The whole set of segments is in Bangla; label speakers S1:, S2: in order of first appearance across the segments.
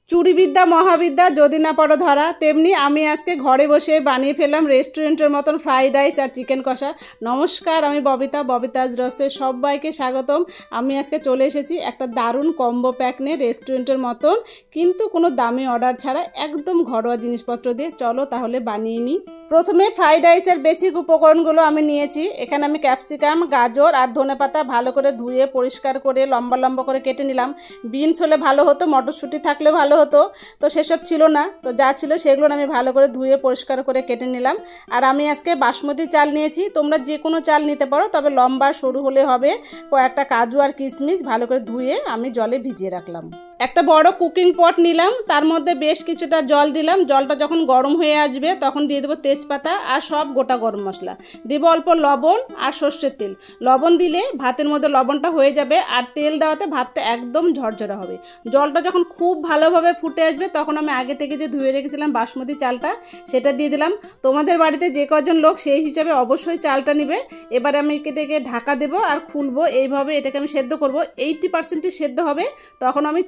S1: চুরিবিদ্যা মহাবিদ্যা যদি না পড়ো ধরা, তেমনি আমি আজকে ঘরে বসে বানিয়ে ফেললাম রেস্টুরেন্টের মতন ফ্রাইড রাইস আর চিকেন কষা। নমস্কার, আমি ববিতাজ রসে সবাইকে স্বাগতম। আমি আজকে চলে এসেছি একটা দারুণ কম্বো প্যাক নিয়ে রেস্টুরেন্টের মতন, কিন্তু কোনো দামি অর্ডার ছাড়া একদম ঘরোয়া জিনিসপত্র দিয়ে। চলো তাহলে বানিয়ে নিই। প্রথমে ফ্রাইড রাইসের বেসিক উপকরণগুলো আমি নিয়েছি। এখানে আমি ক্যাপসিকাম, গাজর আর ধনেপাতা ভালো করে ধুয়ে পরিষ্কার করে লম্বা লম্বা করে কেটে নিলাম। বিনস হলে ভালো হতো, মটরশুঁটি থাকলে ভালো হতো, তো সেসব ছিল না, তো যা ছিল সেগুলো আমি ভালো করে ধুয়ে পরিষ্কার করে কেটে নিলাম। আর আমি আজকে বাসমতি চাল নিয়েছি, তোমরা যে কোনো চাল নিতে পারো, তবে লম্বা সরু হলে হবে। কয়েকটা কাজু আর কিশমিশ ভালো করে ধুয়ে আমি জলে ভিজিয়ে রাখলাম। একটা বড় কুকিং পট নিলাম, তার মধ্যে বেশ কিছুটা জল দিলাম। জলটা যখন গরম হয়ে আসবে তখন দিয়ে দেবো তেজপাতা আর সব গোটা গরম মশলা, দেবো অল্প লবণ আর সর্ষের তেল। লবণ দিলে ভাতের মধ্যে লবণটা হয়ে যাবে, আর তেল দেওয়াতে ভাতটা একদম ঝরঝরে হবে। জলটা যখন খুব ভালোভাবে ফুটে আসবে তখন আমি আগে থেকে যে ধুয়ে রেখেছিলাম বাসমতি চালটা, সেটা দিয়ে দিলাম। তোমাদের বাড়িতে যে কজন লোক সেই হিসাবে অবশ্যই চালটা নিবে। এবারে আমি এটাকে ঢাকা দেবো আর খুলবো। এইভাবে এটাকে আমি সেদ্ধ করবো, 80% সেদ্ধ হবে। তখন আমি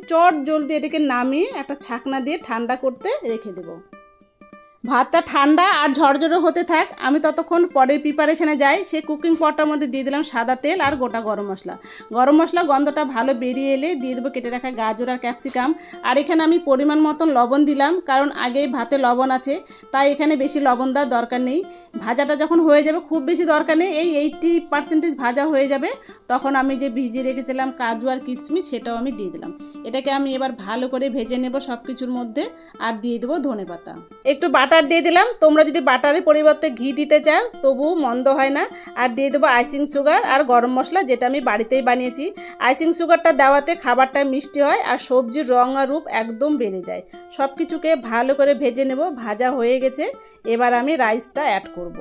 S1: জলদি এটাকে নামিয়ে একটা ছাকনা দিয়ে ঠান্ডা করতে রেখে দেবো। ভাতটা ঠান্ডা আর ঝরঝরে হতে থাক, আমি ততক্ষণ পরের প্রিপারেশনে যাই। সেই কুকিং পটটার মধ্যে দিয়ে দিলাম সাদা তেল আর গোটা গরম মশলা। গন্ধটা ভালো বেরিয়ে এলে দিয়ে দেবো কেটে রাখা গাজর আর ক্যাপসিকাম। আর এখানে আমি পরিমাণ মতন লবণ দিলাম, কারণ আগেই ভাতে লবণ আছে, তাই এখানে বেশি লবণ দেওয়ার দরকার নেই। ভাজাটা যখন হয়ে যাবে, খুব বেশি দরকার নেই, এই 80% ভাজা হয়ে যাবে, তখন আমি যে ভিজিয়ে রেখেছিলাম কাজু আর কিশমিশ সেটাও আমি দিয়ে দিলাম। এটাকে আমি এবার ভালো করে ভেজে নেব সব কিছুর মধ্যে। আর দিয়ে দেবো ধনেপাতা, একটু বাটার দিয়ে দিলাম। তোমরা যদি বাটারের পরিবর্তে ঘি দিতে চাও তবুও মন্দ হয় না। আর দিয়ে দেবো আইসিং সুগার আর গরম মশলা, যেটা আমি বাড়িতেই বানিয়েছি। আইসিং সুগারটা দেওয়াতে খাবারটা মিষ্টি হয় আর সবজির রং আর রূপ একদম বেড়ে যায়। সব কিছুকে ভালো করে ভেজে নেব। ভাজা হয়ে গেছে, এবার আমি রাইসটা অ্যাড করব।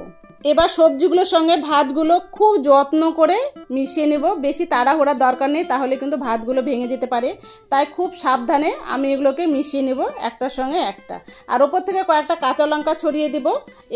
S1: এবার সবজিগুলোর সঙ্গে ভাতগুলো খুব যত্ন করে মিশিয়ে নেব। বেশি তাড়াহুড়ার দরকার নেই, তাহলে কিন্তু ভাতগুলো ভেঙে যেতে পারে, তাই খুব সাবধানে আমি এগুলোকে মিশিয়ে নেব একটার সঙ্গে একটা। আর ওপর থেকে কয়েকটা কাঁচা লঙ্কা ছড়িয়ে দেব।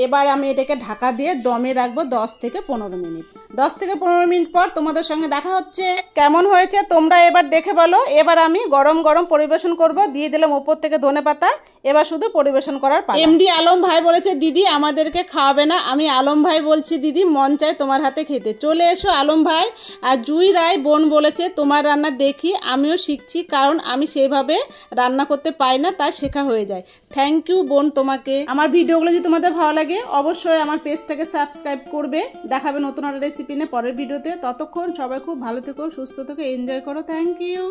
S1: এবার আমি এটাকে ঢাকা দিয়ে দমে রাখবো 10 থেকে 15 মিনিট। 10 থেকে 15 মিনিট পর তোমাদের সঙ্গে দেখা হচ্ছে। কেমন হয়েছে তোমরা এবার দেখে বলো। এবার আমি গরম গরম পরিবেশন করব। দিয়ে দিলাম ওপর থেকে ধনেপাতা। এবার শুধু পরিবেশন করার পালা। এমডি আলম ভাই বলেছে দিদি আমাদেরকে খাওয়াবে না। আমি আলম ভাই বলছি দিদি মন চায় তোমার হাতে খেতে, চলে এসো আলম ভাই। আর জুই রায় বোন বলেছে তোমার রান্না দেখি আমিও শিখছি, কারণ আমি সেভাবে রান্না করতে পারি না, তাই শেখা হয়ে যায়। থ্যাংক ইউ বোন তোমাকে। আমার ভিডিওগুলো যদি তোমাদের ভালো লাগে অবশ্যই আমার পেজটাকে সাবস্ক্রাইব করবে। দেখাবে নতুন একটা রেসিপি নিয়ে পরের ভিডিওতে। ততক্ষণ সবাই খুব ভালো থেকো, সুস্থ থেকো, এনজয় করো। Thank you.